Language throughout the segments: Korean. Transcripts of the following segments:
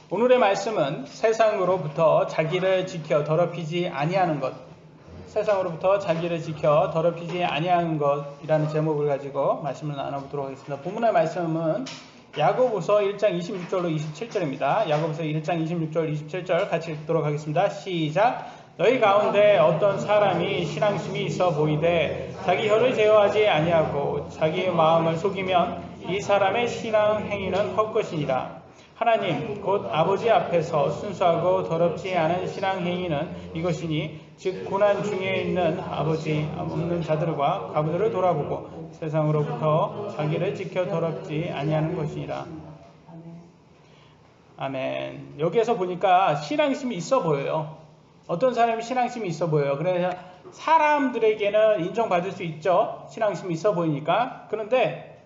오늘의 말씀은 세상으로부터 자기를 지켜 더럽히지 아니하는 것, 세상으로부터 자기를 지켜 더럽히지 아니하는 것이라는 제목을 가지고 말씀을 나눠보도록 하겠습니다. 본문의 말씀은 야고보서 1장 26절로 27절입니다. 야고보서 1장 26절 27절 같이 읽도록 하겠습니다. 시작. 너희 가운데 어떤 사람이 신앙심이 있어 보이되 자기 혀를 제어하지 아니하고 자기의 마음을 속이면 이 사람의 신앙 행위는 헛것이니라. 하나님 곧 아버지 앞에서 순수하고 더럽지 않은 신앙 행위는 이것이니 즉 고난 중에 있는 아버지 없는 자들과 과부들을 돌아보고 세상으로부터 자기를 지켜 더럽지 아니하는 것이니라. 아멘. 여기에서 보니까 신앙심이 있어 보여요. 어떤 사람이 신앙심이 있어 보여요. 그래서 사람들에게는 인정받을 수 있죠. 신앙심이 있어 보이니까. 그런데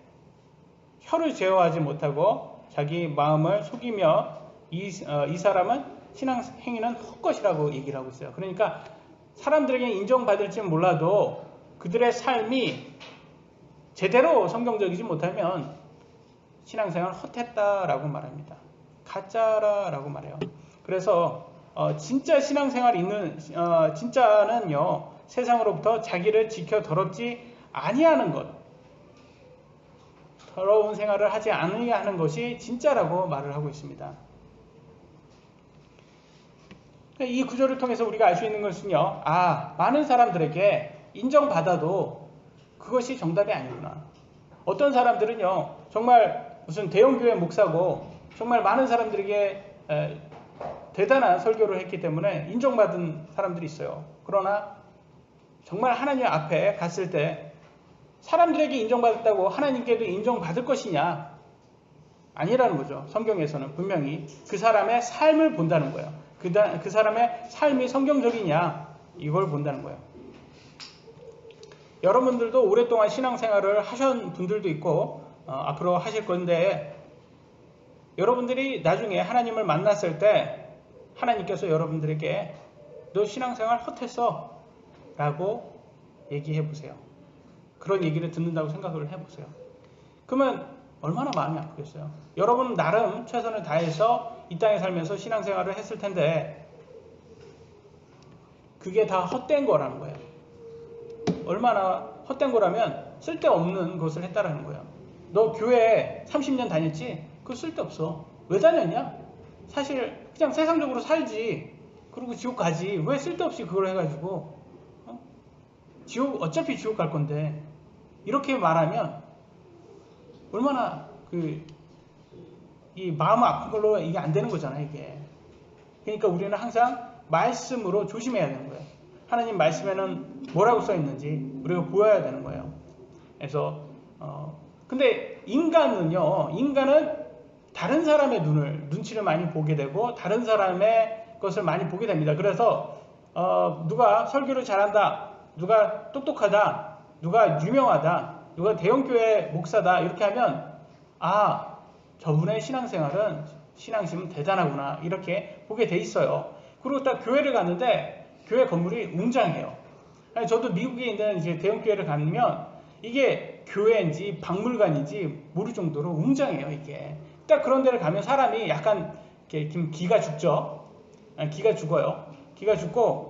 혀를 제어하지 못하고 자기 마음을 속이며 이 사람은 신앙 행위는 헛것이라고 얘기를 하고 있어요. 그러니까 사람들에게 인정받을지 몰라도 그들의 삶이 제대로 성경적이지 못하면 신앙생활 헛했다라고 말합니다. 가짜라고 말해요. 그래서 진짜 신앙생활이 있는 진짜는요, 세상으로부터 자기를 지켜 더럽지 아니하는 것, 더러운 생활을 하지 않으려 하는 것이 진짜라고 말을 하고 있습니다. 이 구절을 통해서 우리가 알 수 있는 것은요, 많은 사람들에게 인정받아도 그것이 정답이 아니구나. 어떤 사람들은요, 정말 무슨 대형교회 목사고 정말 많은 사람들에게 대단한 설교를 했기 때문에 인정받은 사람들이 있어요. 그러나 정말 하나님 앞에 갔을 때 사람들에게 인정받았다고 하나님께도 인정받을 것이냐? 아니라는 거죠. 성경에서는 분명히 그 사람의 삶을 본다는 거예요. 그 사람의 삶이 성경적이냐? 이걸 본다는 거예요. 여러분들도 오랫동안 신앙생활을 하신 분들도 있고 앞으로 하실 건데 여러분들이 나중에 하나님을 만났을 때 하나님께서 여러분들에게 너 신앙생활 헛했어 라고 얘기해 보세요. 그런 얘기를 듣는다고 생각을 해보세요. 그러면 얼마나 마음이 아프겠어요. 여러분 나름 최선을 다해서 이 땅에 살면서 신앙생활을 했을 텐데 그게 다 헛된 거라는 거예요. 얼마나 헛된 거라면 쓸데없는 것을 했다라는 거예요. 너 교회 30년 다녔지? 그거 쓸데없어. 왜 다녔냐? 사실 그냥 세상적으로 살지. 그리고 지옥 가지. 왜 쓸데없이 그걸 해가지고 지옥 어차피 지옥 갈 건데 이렇게 말하면 얼마나 이 마음 아픈 걸로 이게 안 되는 거잖아요, 이게. 그러니까 우리는 항상 말씀으로 조심해야 되는 거예요. 하나님 말씀에는 뭐라고 써 있는지 우리가 보여야 되는 거예요. 그래서 근데 인간은 다른 사람의 눈치를 많이 보게 되고 다른 사람의 것을 많이 보게 됩니다. 그래서 누가 설교를 잘한다, 누가 똑똑하다, 누가 유명하다, 누가 대형교회 목사다 이렇게 하면 저분의 신앙생활은 신앙심은 대단하구나 이렇게 보게 돼 있어요. 그리고 딱 교회를 갔는데 교회 건물이 웅장해요. 저도 미국에 있는 이제 대형교회를 가면 이게 교회인지 박물관인지 모를 정도로 웅장해요. 이게 딱 그런 데를 가면 사람이 약간 이렇게 기가 죽죠. 기가 죽어요. 기가 죽고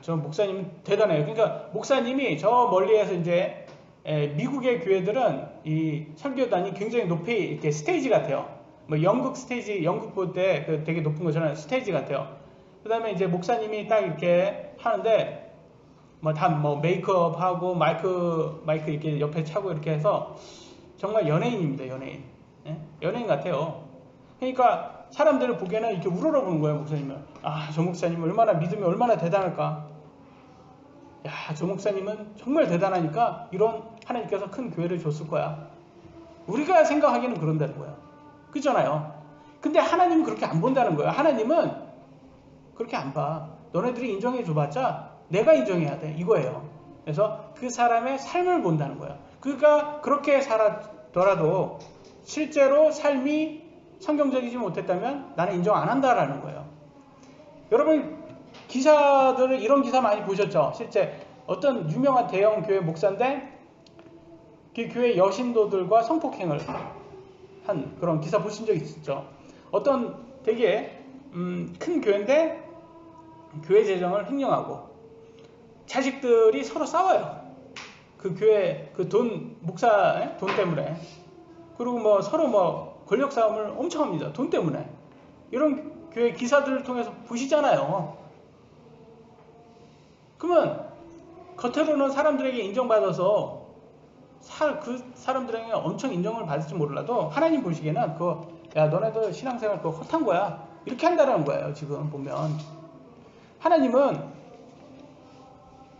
저 목사님 대단해요. 그러니까 목사님이 저 멀리에서 이제 미국의 교회들은 이 설교단이 굉장히 높이 이렇게 스테이지 같아요. 뭐 연극 스테이지, 연극 볼 때 되게 높은 것처럼 스테이지 같아요. 그 다음에 이제 목사님이 딱 이렇게 하는데 메이크업 하고 마이크 이렇게 옆에 차고 이렇게 해서 정말 연예인입니다. 연예인. 연예인 같아요. 그러니까 사람들을 보기에는 이렇게 우러러보는 거예요. 목사님은. 저 목사님 얼마나 믿음이 얼마나 대단할까. 저 목사님은 정말 대단하니까 이런 하나님께서 큰 교회를 줬을 거야. 우리가 생각하기에는 그런다는 거예요. 그렇잖아요. 근데 하나님은 그렇게 안 본다는 거예요. 하나님은 그렇게 안 봐. 너네들이 인정해 줘봤자 내가 인정해야 돼. 이거예요. 그래서 그 사람의 삶을 본다는 거예요. 그가 그렇게 살았더라도 실제로 삶이 성경적이지 못했다면 나는 인정 안 한다라는 거예요. 여러분 기사들을 이런 기사 많이 보셨죠? 실제 어떤 유명한 대형 교회 목사인데 그 교회 여신도들과 성폭행을 한 그런 기사 보신 적 있었죠? 어떤 되게 큰 교회인데 교회 재정을 횡령하고 자식들이 서로 싸워요. 그 교회 그 돈 목사 돈 때문에. 그리고 뭐 서로 뭐 권력 싸움을 엄청 합니다. 돈 때문에. 이런 교회 기사들을 통해서 보시잖아요. 그러면 겉으로는 사람들에게 인정받아서 그 사람들에게 엄청 인정을 받을지 몰라도 하나님 보시기에는 그거 야 너네들 신앙생활 그거 헛한 거야 이렇게 한다는 거예요. 지금 보면 하나님은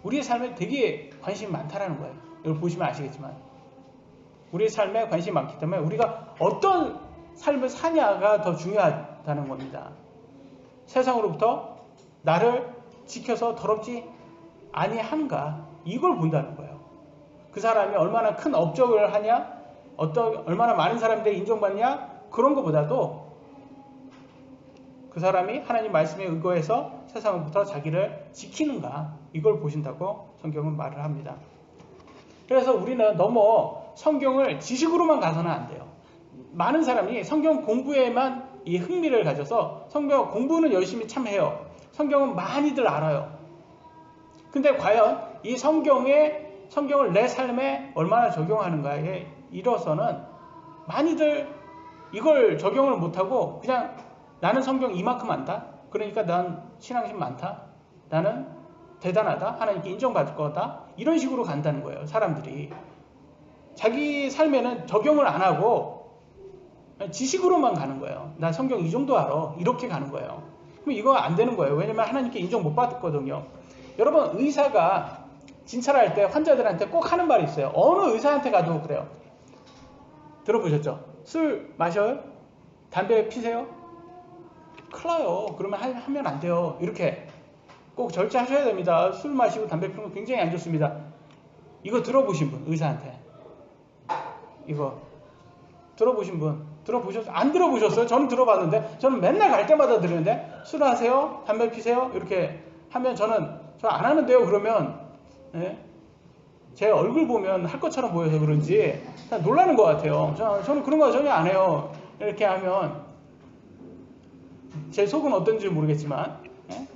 우리의 삶에 되게 관심이 많다라는 거예요. 이걸 보시면 아시겠지만 우리의 삶에 관심이 많기 때문에 우리가 어떤 삶을 사냐가 더 중요하다는 겁니다. 세상으로부터 나를 지켜서 더럽지 아니한가 이걸 본다는 거예요. 그 사람이 얼마나 큰 업적을 하냐, 얼마나 많은 사람들이 인정받냐 그런 것보다도 그 사람이 하나님 말씀에 의거해서 세상으로부터 자기를 지키는가 이걸 보신다고 성경은 말을 합니다. 그래서 우리는 너무 성경을 지식으로만 가서는 안 돼요. 많은 사람이 성경 공부에만 이 흥미를 가져서 성경 공부는 열심히 참 해요. 성경은 많이들 알아요. 근데 과연 이 성경을 내 삶에 얼마나 적용하는가에 이뤄서는 많이들 이걸 적용을 못하고 그냥 나는 성경 이만큼 안다. 그러니까 난 신앙심 많다. 나는 대단하다. 하나님께 인정받을 거다. 이런 식으로 간다는 거예요. 사람들이. 자기 삶에는 적용을 안 하고 지식으로만 가는 거예요. 나 성경 이 정도 알아. 이렇게 가는 거예요. 그럼 이거 안 되는 거예요. 왜냐면 하나님께 인정 못 받거든요. 여러분 의사가 진찰할 때 환자들한테 꼭 하는 말이 있어요. 어느 의사한테 가도 그래요. 들어보셨죠? 술 마셔요? 담배 피세요? 큰일 나요. 그러면 하면 안 돼요. 이렇게 꼭 절제하셔야 됩니다. 술 마시고 담배 피우는 거 굉장히 안 좋습니다. 이거 들어보신 분 의사한테 이거 들어보신 분 들어보셨어요? 안 들어보셨어요? 저는 들어봤는데 저는 맨날 갈 때마다 들으는데 술 하세요? 담배 피세요? 이렇게 하면 저 안 하는데요. 그러면 예? 제 얼굴 보면 할 것처럼 보여서 그런지 놀라는 것 같아요. 저는 그런 거 전혀 안 해요. 이렇게 하면 제 속은 어떤지 모르겠지만 예?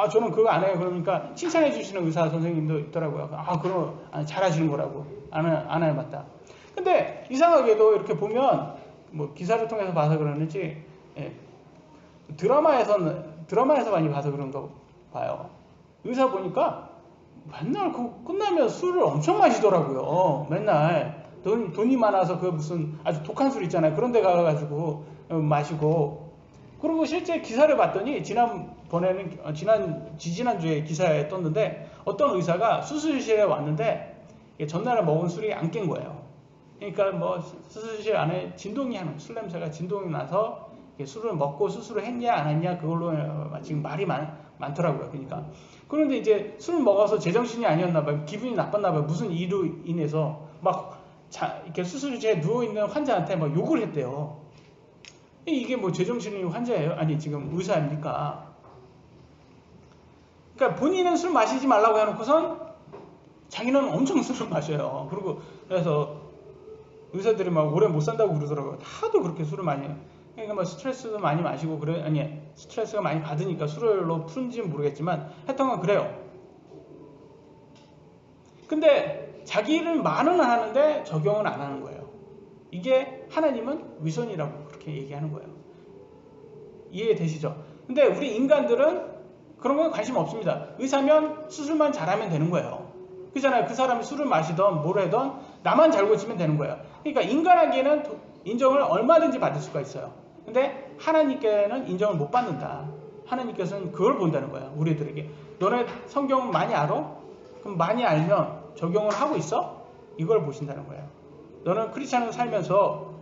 저는 그거 안 해요. 그러니까 칭찬해 주시는 의사 선생님도 있더라고요. 그럼 잘하시는 거라고 안 해봤다. 근데 이상하게도 이렇게 보면 뭐 기사를 통해서 봐서 그러는지 예, 드라마에서 많이 봐서 그런가 봐요. 의사 보니까 맨날 끝나면 술을 엄청 마시더라고요. 맨날 돈이 많아서 그 무슨 아주 독한 술 있잖아요. 그런 데 가가지고 마시고 그리고 실제 기사를 봤더니 지지난주에 기사에 떴는데 어떤 의사가 수술실에 왔는데 전날에 먹은 술이 안 깬 거예요. 그러니까 뭐 수술실 안에 술 냄새가 진동이 나서 술을 먹고 수술을 했냐 안 했냐 그걸로 지금 말이 많더라고요. 그러니까 그런데 이제 술을 먹어서 제정신이 아니었나 봐요. 기분이 나빴나 봐요. 무슨 이유로 인해서 이렇게 수술실에 누워 있는 환자한테 막 욕을 했대요. 이게 뭐 제정신이 환자예요? 아니 지금 의사입니까? 그러니까 본인은 술 마시지 말라고 해놓고선 자기는 엄청 술을 마셔요. 그래서 의사들이 막 오래 못 산다고 그러더라고요. 다들 그렇게 술을 많이 해요. 그러니까 뭐 스트레스도 많이 마시고 스트레스가 많이 받으니까 술로 푸는지는 모르겠지만 하여튼 그래요. 근데 자기는 말은 하는데 적용은 안 하는 거예요. 이게 하나님은 위선이라고 그렇게 얘기하는 거예요. 이해되시죠? 근데 우리 인간들은 그런 건 관심 없습니다. 의사면 수술만 잘하면 되는 거예요. 그잖아요. 그 사람이 술을 마시던 뭘 하던 나만 잘 고치면 되는 거예요. 그러니까 인간에게는 인정을 얼마든지 받을 수가 있어요. 근데 하나님께는 인정을 못 받는다. 하나님께서는 그걸 본다는 거예요. 우리들에게. 너네 성경 많이 알아? 그럼 많이 알면 적용을 하고 있어? 이걸 보신다는 거예요. 너는 크리스찬으로 살면서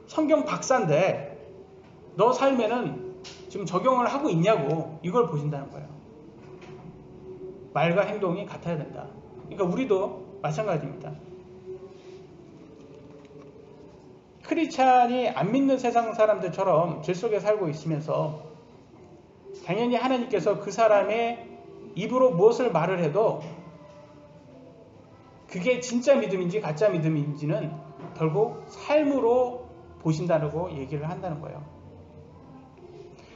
성경 박사인데 너 삶에는 지금 적용을 하고 있냐고 이걸 보신다는 거예요. 말과 행동이 같아야 된다. 그러니까 우리도 마찬가지입니다. 크리스찬이 안 믿는 세상 사람들처럼 죄 속에 살고 있으면서 당연히 하나님께서 그 사람의 입으로 무엇을 말을 해도 그게 진짜 믿음인지 가짜 믿음인지는 결국 삶으로 보신다고 얘기를 한다는 거예요.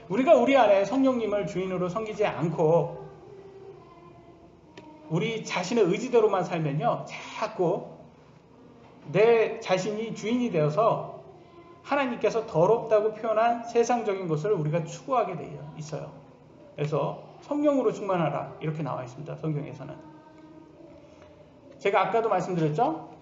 우리가 우리 안에 성령님을 주인으로 섬기지 않고 우리 자신의 의지대로만 살면요, 자꾸 내 자신이 주인이 되어서 하나님께서 더럽다고 표현한 세상적인 것을 우리가 추구하게 되어 있어요. 그래서 성령으로 충만하라 이렇게 나와 있습니다. 성경에서는. 제가 아까도 말씀드렸죠?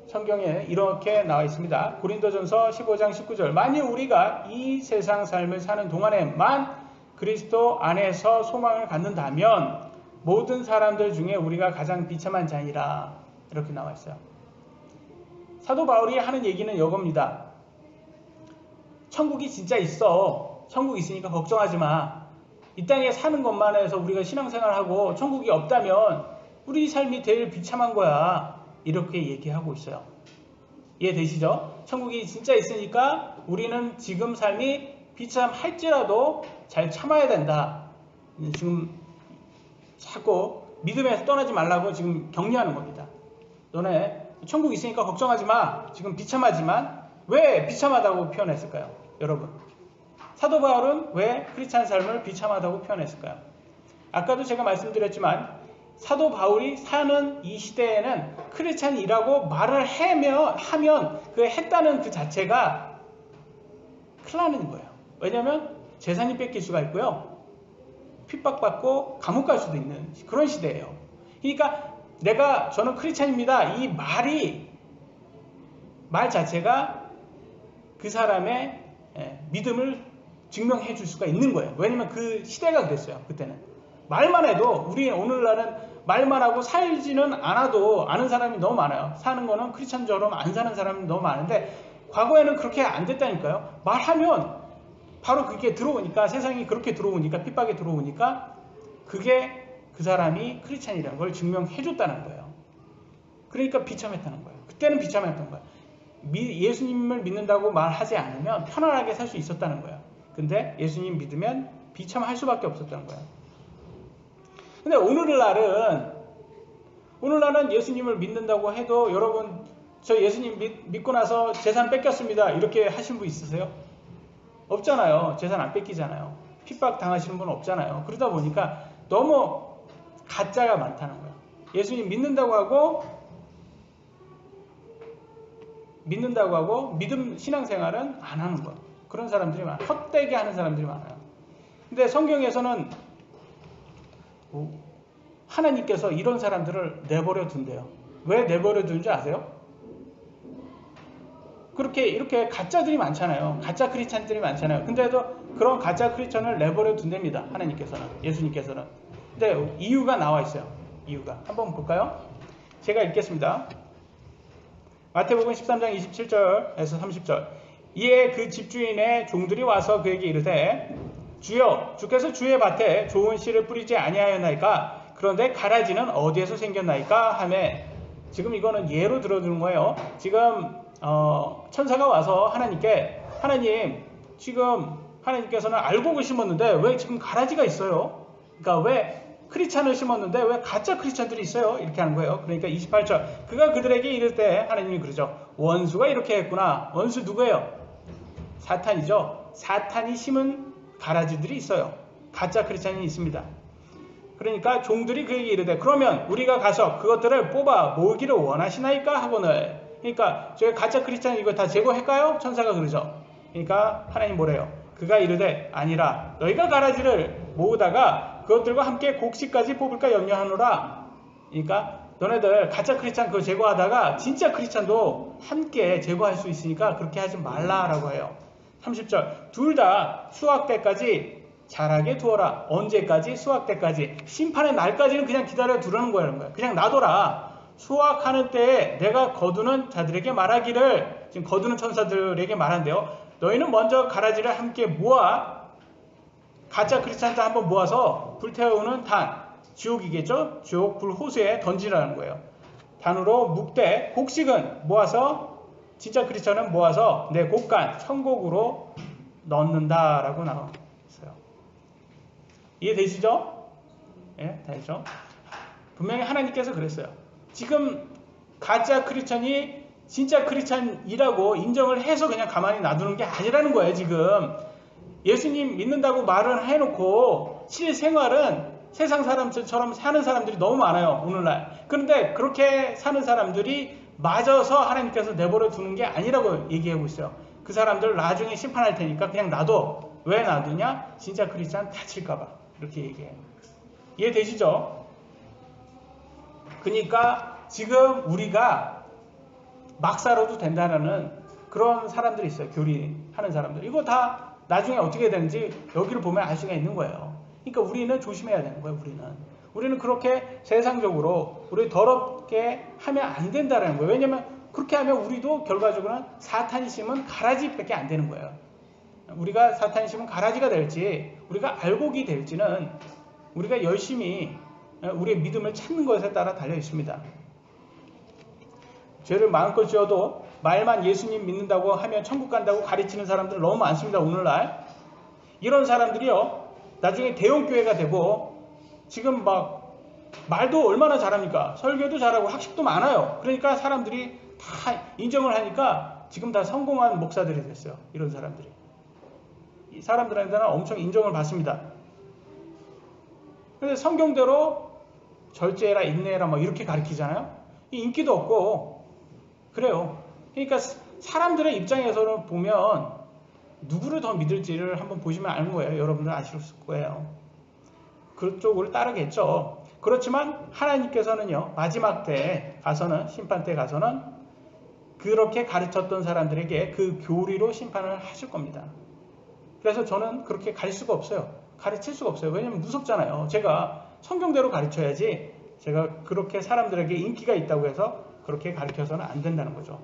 성경에 이렇게 나와 있습니다. 고린도전서 15장 19절. 만일 우리가 이 세상 삶을 사는 동안에만 그리스도 안에서 소망을 갖는다면 모든 사람들 중에 우리가 가장 비참한 자니라 이렇게 나와 있어요. 사도 바울이 하는 얘기는 이겁니다. 천국이 진짜 있어. 천국 있으니까 걱정하지 마. 이 땅에 사는 것만 해서 우리가 신앙생활하고 천국이 없다면 우리 삶이 제일 비참한 거야. 이렇게 얘기하고 있어요. 이해되시죠? 천국이 진짜 있으니까 우리는 지금 삶이 비참할지라도 잘 참아야 된다. 지금 자꾸 믿음에서 떠나지 말라고 지금 격려하는 겁니다. 너네 천국 있으니까 걱정하지 마. 지금 비참하지만 왜 비참하다고 표현했을까요? 여러분, 사도 바울은 왜 크리스찬 삶을 비참하다고 표현했을까요? 아까도 제가 말씀드렸지만 사도 바울이 사는 이 시대에는 크리스찬이라고 말을 하면 그 했다는 그 자체가 큰일 나는 거예요. 왜냐하면 재산이 뺏길 수가 있고요. 핍박받고 감옥 갈 수도 있는 그런 시대예요. 그러니까 저는 크리스찬입니다. 이 말 자체가 그 사람의 믿음을 증명해 줄 수가 있는 거예요. 왜냐면 그 시대가 그랬어요. 그때는. 말만 해도 우리 오늘날은 말만 하고 살지는 않아도 아는 사람이 너무 많아요. 사는 거는 크리스찬처럼 안 사는 사람이 너무 많은데 과거에는 그렇게 안 됐다니까요. 말하면 바로 그게 들어오니까 세상이 그렇게 들어오니까 핍박에 들어오니까 그게 그 사람이 크리스찬이라는 걸 증명해 줬다는 거예요. 그러니까 비참했다는 거예요. 그때는 비참했던 거예요. 예수님을 믿는다고 말하지 않으면 편안하게 살 수 있었다는 거예요. 근데 예수님 믿으면 비참할 수밖에 없었다는 거예요. 근데 오늘날은 예수님을 믿는다고 해도 여러분 저 예수님 믿고 나서 재산 뺏겼습니다. 이렇게 하신 분 있으세요? 없잖아요. 재산 안 뺏기잖아요. 핍박 당하시는 분은 없잖아요. 그러다 보니까 너무 가짜가 많다는 거예요. 예수님 믿는다고 하고 믿음 신앙생활은 안 하는 거예요. 그런 사람들이 많아요. 헛되게 하는 사람들이 많아요. 근데 성경에서는 하나님께서 이런 사람들을 내버려 둔대요. 왜 내버려 두는지 아세요? 이렇게 가짜들이 많잖아요. 가짜 크리스찬들이 많잖아요. 근데도 그런 가짜 크리스찬을 내버려 둔답니다. 하나님께서는, 예수님께서는. 근데 이유가 나와 있어요. 이유가. 한번 볼까요? 제가 읽겠습니다. 마태복음 13장 27절에서 30절. 이에 그 집주인의 종들이 와서 그에게 이르되 주여, 주께서 주의 밭에 좋은 씨를 뿌리지 아니하였나이까? 그런데 가라지는 어디에서 생겼나이까? 하매, 지금 이거는 예로 들어주는 거예요. 지금 천사가 와서 하나님, 지금 하나님께서는 알곡을 심었는데 왜 지금 가라지가 있어요? 그러니까 왜 크리스찬을 심었는데 왜 가짜 크리스찬들이 있어요? 이렇게 하는 거예요. 그러니까 28절. 그가 그들에게 이를 때 하나님이 그러죠. 원수가 이렇게 했구나. 원수 누구예요? 사탄이죠. 사탄이 심은 가라지들이 있어요. 가짜 크리스찬이 있습니다. 그러니까 종들이 그에게 이르되 그러면 우리가 가서 그것들을 뽑아 모으기를 원하시나이까 하거늘. 그러니까 저희 가짜 크리스찬 이거 다 제거할까요? 천사가 그러죠. 그러니까 하나님 뭐래요? 그가 이르되 아니라 너희가 가라지를 모으다가 그것들과 함께 곡식까지 뽑을까 염려하노라. 그러니까 너네들 가짜 크리스찬 그거 제거하다가 진짜 크리스찬도 함께 제거할 수 있으니까 그렇게 하지 말라라고 해요. 30절. 둘 다 수확 때까지 자라게 두어라. 언제까지? 수확 때까지. 심판의 날까지는 그냥 기다려 두라는 거예요. 그냥 놔둬라. 수확하는 때에 내가 거두는 자들에게 말하기를, 지금 거두는 천사들에게 말한대요. 너희는 먼저 가라지를 함께 모아 가짜 크리스찬들 한번 모아서 불태우는 단, 지옥이겠죠? 지옥 불호수에 던지라는 거예요. 단으로 묵되 곡식은 모아서, 진짜 크리스찬은 모아서 내 곡간 천국으로 넣는다라고 나와 있어요. 이해되시죠? 예, 되죠? 분명히 하나님께서 그랬어요. 지금 가짜 크리스찬이 진짜 크리스찬이라고 인정을 해서 그냥 가만히 놔두는 게 아니라는 거예요. 지금 예수님 믿는다고 말을 해놓고 실생활은 세상 사람들처럼 사는 사람들이 너무 많아요, 오늘날. 그런데 그렇게 사는 사람들이 맞아서 하나님께서 내버려 두는 게 아니라고 얘기하고 있어요. 그 사람들 나중에 심판할 테니까 그냥 놔둬. 왜 놔두냐? 진짜 크리스찬 다칠까봐. 이렇게 얘기해요. 이해되시죠? 그러니까 지금 우리가 막 살아도 된다는 그런 사람들이 있어요. 교리하는 사람들. 이거 다 나중에 어떻게 되는지 여기를 보면 알 수가 있는 거예요. 그러니까 우리는 조심해야 되는 거예요. 우리는 그렇게 세상적으로 우리 더럽게 하면 안 된다는 거예요. 왜냐하면 그렇게 하면 우리도 결과적으로는 사탄이 심은 가라지밖에 안 되는 거예요. 우리가 사탄이 심은 가라지가 될지 우리가 알곡이 될지는 우리가 열심히 우리의 믿음을 찾는 것에 따라 달려 있습니다. 죄를 마음껏 지어도 말만 예수님 믿는다고 하면 천국 간다고 가르치는 사람들 너무 많습니다. 오늘날 이런 사람들이요 나중에 대형교회가 되고 지금 막 말도 얼마나 잘합니까? 설교도 잘하고 학식도 많아요. 그러니까 사람들이 다 인정을 하니까 지금 다 성공한 목사들이 됐어요. 이런 사람들이. 이 사람들한테는 엄청 인정을 받습니다. 근데 성경대로 절제해라 인내해라 뭐 이렇게 가르치잖아요. 인기도 없고 그래요. 그러니까 사람들의 입장에서는 보면 누구를 더 믿을지를 한번 보시면 아는 거예요. 여러분들 아실 거예요. 그쪽을 따르겠죠. 그렇지만 하나님께서는요 마지막 때에 가서는 심판 때 가서는 그렇게 가르쳤던 사람들에게 그 교리로 심판을 하실 겁니다. 그래서 저는 그렇게 갈 수가 없어요. 가르칠 수가 없어요. 왜냐면 무섭잖아요. 제가 성경대로 가르쳐야지 제가 그렇게 사람들에게 인기가 있다고 해서 그렇게 가르쳐서는 안 된다는 거죠.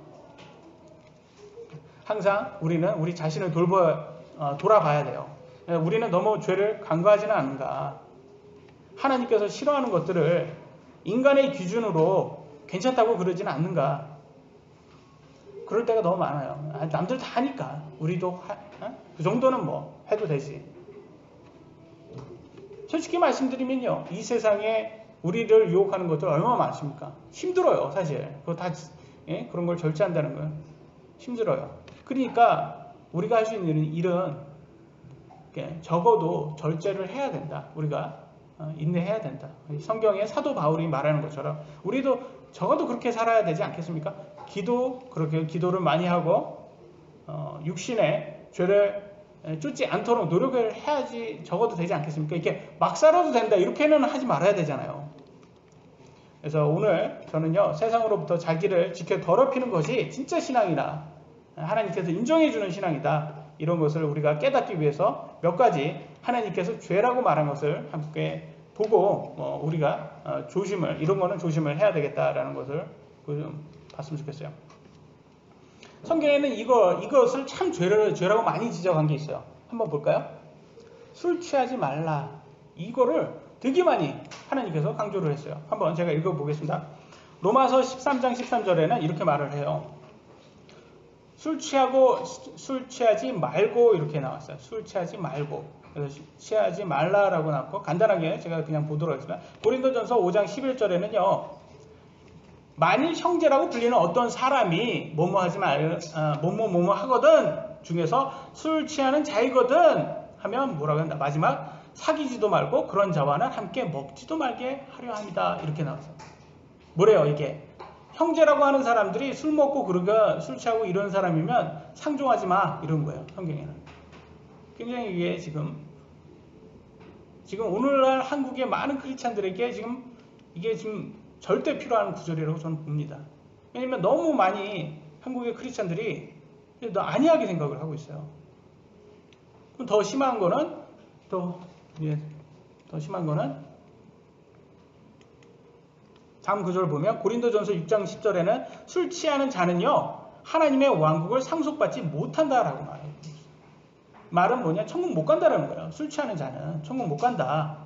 항상 우리는 우리 자신을 돌아봐야 돼요. 우리는 너무 죄를 간과하지는 않은가. 하나님께서 싫어하는 것들을 인간의 기준으로 괜찮다고 그러지는 않는가. 그럴 때가 너무 많아요. 남들 다 하니까 우리도 그 정도는 뭐 해도 되지. 솔직히 말씀드리면요. 이 세상에 우리를 유혹하는 것들 얼마나 많습니까? 힘들어요. 사실. 그거 다 그런 걸 절제한다는 건 힘들어요. 그러니까 우리가 할 수 있는 일은 적어도 절제를 해야 된다. 우리가 인내해야 된다. 성경에 사도 바울이 말하는 것처럼 우리도 적어도 그렇게 살아야 되지 않겠습니까? 그렇게 기도를 많이 하고 육신의 죄를 쫓지 않도록 노력을 해야지 적어도 되지 않겠습니까? 이렇게 막 살아도 된다 이렇게는 하지 말아야 되잖아요. 그래서 오늘 저는요 세상으로부터 자기를 지켜 더럽히는 것이 진짜 신앙이다. 하나님께서 인정해주는 신앙이다. 이런 것을 우리가 깨닫기 위해서 몇 가지 하나님께서 죄라고 말한 것을 함께 보고 우리가 이런 거는 조심을 해야 되겠다라는 것을 좀 봤으면 좋겠어요. 성경에는 이것을 참 죄라고 많이 지적한 게 있어요. 한번 볼까요? 술 취하지 말라. 이거를 되게 많이 하나님께서 강조를 했어요. 한번 제가 읽어보겠습니다. 로마서 13장 13절에는 이렇게 말을 해요. 술 취하지 말고 이렇게 나왔어요. 술 취하지 말고. 그래서 취하지 말라라고 나왔고 간단하게 제가 그냥 보도록 하겠습니다. 고린도전서 5장 11절에는요. 만일 형제라고 불리는 어떤 사람이 뭐뭐 하거든 중에서 술 취하는 자이거든 하면 뭐라고 한다. 마지막 사귀지도 말고 그런 자와는 함께 먹지도 말게 하려 합니다. 이렇게 나왔어요. 뭐래요 이게? 형제라고 하는 사람들이 술 먹고 그러가 술 취하고 이런 사람이면 상종하지 마 이런 거예요. 성경에는. 굉장히 이게 지금 오늘날 한국의 많은 크리스찬들에게 이게 지금 절대 필요한 구절이라고 저는 봅니다. 왜냐면 너무 많이 한국의 크리스찬들이 안이하게 생각을 하고 있어요. 그럼 더 심한 거는 다음 구절 보면 고린도전서 6장 10절에는 술 취하는 자는요 하나님의 왕국을 상속받지 못한다라고 말해요. 말은 뭐냐? 천국 못 간다라는 거예요. 술 취하는 자는 천국 못 간다.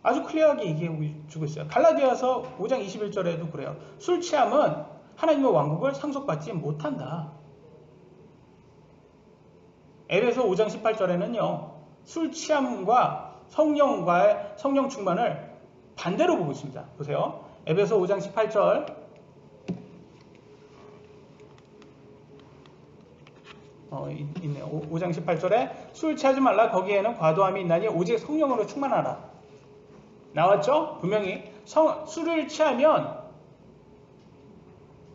아주 클리어하게 얘기해 주고 있어요. 갈라디아서 5장 21절에도 그래요. 술 취함은 하나님의 왕국을 상속받지 못한다. 에베소 5장 18절에는요. 술 취함과 성령과의 성령 충만을 반대로 보고 있습니다. 보세요. 에베소 5장 18절 있네요. 5장 18절에 술 취하지 말라 거기에는 과도함이 있나니 오직 성령으로 충만하라. 나왔죠? 분명히 술을 취하면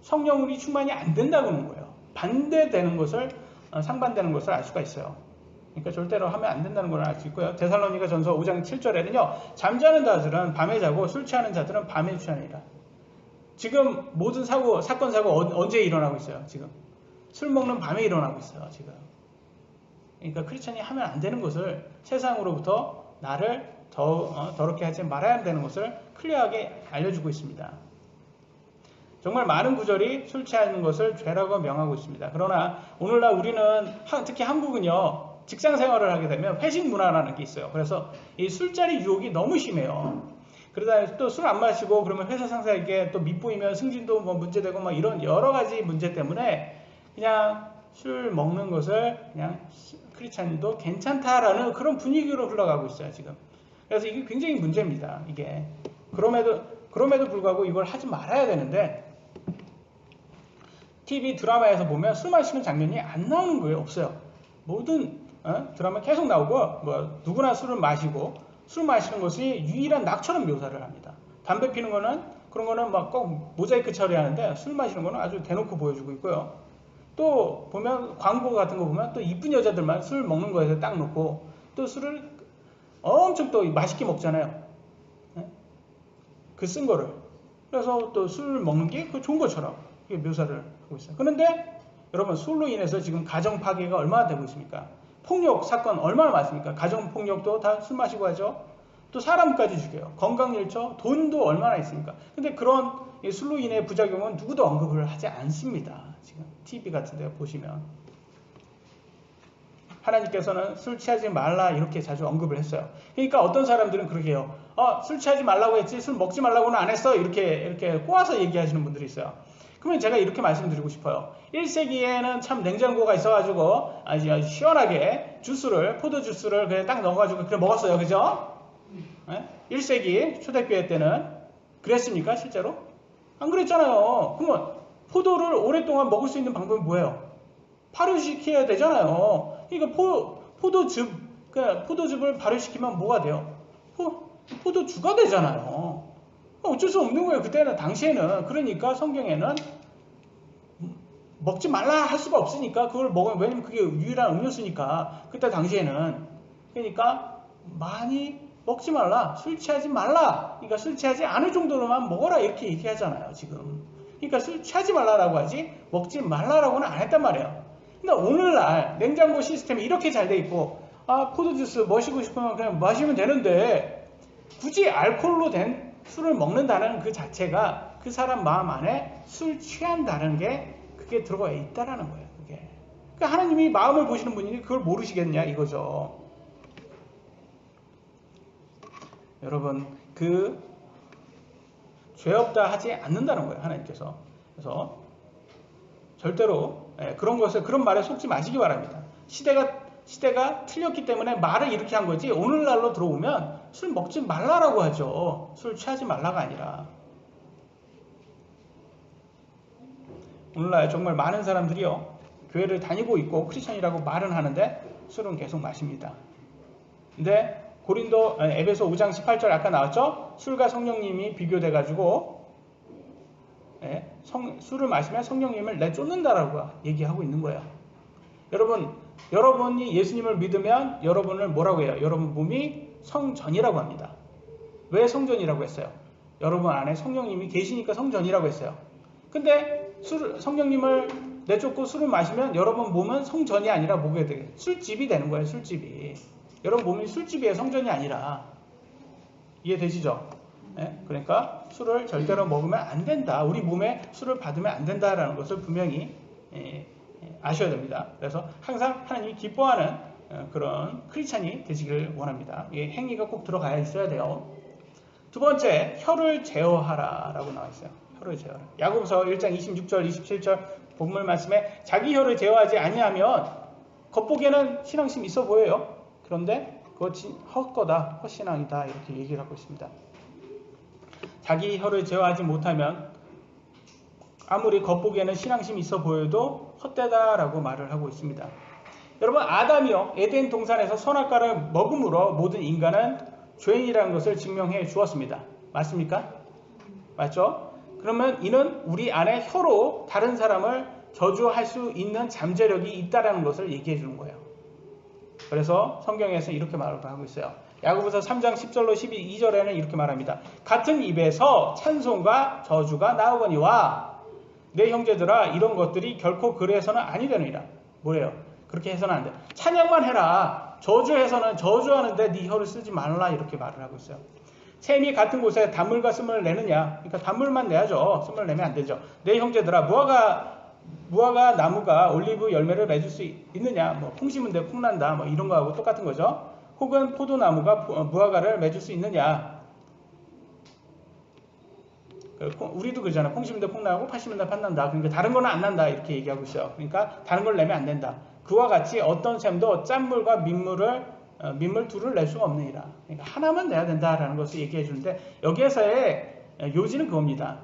성령으로 충만이 안 된다고 하는 거예요. 반대되는 것을 상반되는 것을 알 수가 있어요. 그러니까 절대로 하면 안 된다는 걸 알 수 있고요. 데살로니가 전서 5장 7절에는요. 잠자는 자들은 밤에 자고 술 취하는 자들은 밤에 취하니라. 지금 모든 사건 사고 언제 일어나고 있어요? 지금 술 먹는 밤에 일어나고 있어요. 지금. 그러니까 크리스천이 하면 안 되는 것을 세상으로부터 나를 더럽게 하지 말아야 되는 것을 클리어하게 알려주고 있습니다. 정말 많은 구절이 술 취하는 것을 죄라고 명하고 있습니다. 그러나 오늘날 우리는 특히 한국은요. 직장 생활을 하게 되면 회식 문화라는 게 있어요. 그래서 이 술자리 유혹이 너무 심해요. 그러다 또 술 안 마시고 그러면 회사 상사에게 또 밉보이면 승진도 뭐 문제되고 막 이런 여러 가지 문제 때문에 그냥 술 먹는 것을 그냥 크리스찬도 괜찮다라는 그런 분위기로 흘러가고 있어요, 지금. 그래서 이게 굉장히 문제입니다, 이게. 그럼에도 불구하고 이걸 하지 말아야 되는데, TV 드라마에서 보면 술 마시는 장면이 안 나오는 거예요, 없어요. 모든 드라마 계속 나오고, 뭐, 누구나 술을 마시고, 술 마시는 것이 유일한 낙처럼 묘사를 합니다. 담배 피는 거는, 그런 거는 막 꼭 모자이크 처리하는데, 술 마시는 거는 아주 대놓고 보여주고 있고요. 또 보면 광고 같은 거 보면 또 이쁜 여자들만 술 먹는 거에서 딱 놓고 또 술을 엄청 또 맛있게 먹잖아요. 그 쓴 거를. 그래서 또 술 먹는 게 그 좋은 것처럼 묘사를 하고 있어요. 그런데 여러분 술로 인해서 지금 가정 파괴가 얼마나 되고 있습니까? 폭력 사건 얼마나 많습니까? 가정 폭력도 다 술 마시고 하죠. 또 사람까지 죽여요. 건강일처, 돈도 얼마나 있습니까? 근데 그런 술로 인해 부작용은 누구도 언급을 하지 않습니다. 지금 TV 같은 데 보시면. 하나님께서는 술 취하지 말라 이렇게 자주 언급을 했어요. 그러니까 어떤 사람들은 그렇게 해요. 술 취하지 말라고 했지 술 먹지 말라고는 안 했어. 이렇게 꼬아서 얘기하시는 분들이 있어요. 그러면 제가 이렇게 말씀드리고 싶어요. 1세기에는 참 냉장고가 있어가지고 아주 시원하게 포도 주스를 그냥 딱 넣어가지고 그래 먹었어요. 그죠? 1세기 초대교회 때는 그랬습니까? 실제로? 안 그랬잖아요. 그러면 포도를 오랫동안 먹을 수 있는 방법이 뭐예요? 발효시켜야 되잖아요. 그러니까 포도즙을 발효시키면 뭐가 돼요? 포도주가 되잖아요. 어쩔 수 없는 거예요. 그때는 당시에는. 그러니까 성경에는 먹지 말라 할 수가 없으니까 그걸 먹으면, 왜냐면 그게 유일한 음료수니까 그때 당시에는. 그러니까 많이 먹지 말라, 술 취하지 말라. 그러니까 술 취하지 않을 정도로만 먹어라 이렇게 얘기하잖아요, 지금. 그러니까 술 취하지 말라라고 하지 먹지 말라라고는 안 했단 말이에요. 근데 오늘날 냉장고 시스템이 이렇게 잘 돼 있고 포도주스 마시고 싶으면 그냥 마시면 되는데 굳이 알코올로 된 술을 먹는다는 그 자체가 그 사람 마음 안에 술 취한다는 게 그게 들어가 있다라는 거예요. 그게. 그러니까 하나님이 마음을 보시는 분이 그걸 모르시겠냐 이거죠. 여러분 죄 없다 하지 않는다는 거예요. 하나님께서. 그래서 절대로 그런 말에 속지 마시기 바랍니다. 시대가 틀렸기 때문에 말을 이렇게 한 거지 오늘날로 들어오면 술 먹지 말라라고 하죠. 술 취하지 말라가 아니라. 오늘날 정말 많은 사람들이요. 교회를 다니고 있고 크리스천이라고 말은 하는데 술은 계속 마십니다. 근데 에베소 5장 18절 아까 나왔죠? 술과 성령님이 비교돼가지고 술을 마시면 성령님을 내쫓는다라고 얘기하고 있는 거예요. 여러분이 예수님을 믿으면 여러분을 뭐라고 해요? 여러분 몸이 성전이라고 합니다. 왜 성전이라고 했어요? 여러분 안에 성령님이 계시니까 성전이라고 했어요. 근데 성령님을 내쫓고 술을 마시면 여러분 몸은 성전이 아니라 뭐가 되게 술집이 되는 거예요. 술집이. 여러분 몸이 술집이에요. 성전이 아니라. 이해되시죠? 그러니까 술을 절대로 먹으면 안 된다. 우리 몸에 술을 받으면 안 된다라는 것을 분명히 아셔야 됩니다. 그래서 항상 하나님이 기뻐하는 그런 크리스찬이 되시길 원합니다. 이 행위가 꼭 들어가야 있어야 돼요. 두 번째, 혀를 제어하라 라고 나와 있어요. 혀를 제어하라. 야고보서 1장 26절 27절 본문 말씀에 자기 혀를 제어하지 아니하면 겉보기에는 신앙심 있어 보여요. 그런데 그것이 헛거다, 헛신앙이다 이렇게 얘기를 하고 있습니다. 자기 혀를 제어하지 못하면 아무리 겉보기에는 신앙심이 있어 보여도 헛되다라고 말을 하고 있습니다. 여러분 아담이요 에덴 동산에서 선악과를 먹음으로 모든 인간은 죄인이라는 것을 증명해 주었습니다. 맞습니까? 맞죠? 그러면 이는 우리 안에 혀로 다른 사람을 저주할 수 있는 잠재력이 있다는 것을 얘기해 주는 거예요. 그래서 성경에서 이렇게 말을 하고 있어요. 야고보서 3장 10절로 12절에는 이렇게 말합니다. 같은 입에서 찬송과 저주가 나오거니와 내 형제들아 이런 것들이 결코 그래서는 아니 되느니라. 뭐예요? 그렇게 해서는 안 돼. 찬양만 해라. 저주해서는 저주하는데 네 혀를 쓰지 말라 이렇게 말을 하고 있어요. 샘이 같은 곳에 단물과 씀을 내느냐. 그러니까 단물만 내야죠. 씀을 내면 안 되죠. 내 형제들아 무화과 나무가 올리브 열매를 맺을 수 있느냐. 뭐 콩 심은데 콩 난다. 뭐 이런 거하고 똑같은 거죠. 혹은 포도나무가 무화과를 맺을 수 있느냐. 우리도 그러잖아. 콩 심은데 콩 나고 팥 심은데 팥 난다. 그러니까 다른 거는 안 난다 이렇게 얘기하고 있어요. 그러니까 다른 걸 내면 안 된다. 그와 같이 어떤 샘도 짠물과 민물 둘을 낼 수가 없느니라. 그러니까 하나만 내야 된다라는 것을 얘기해 주는데 여기에서의 요지는 그겁니다.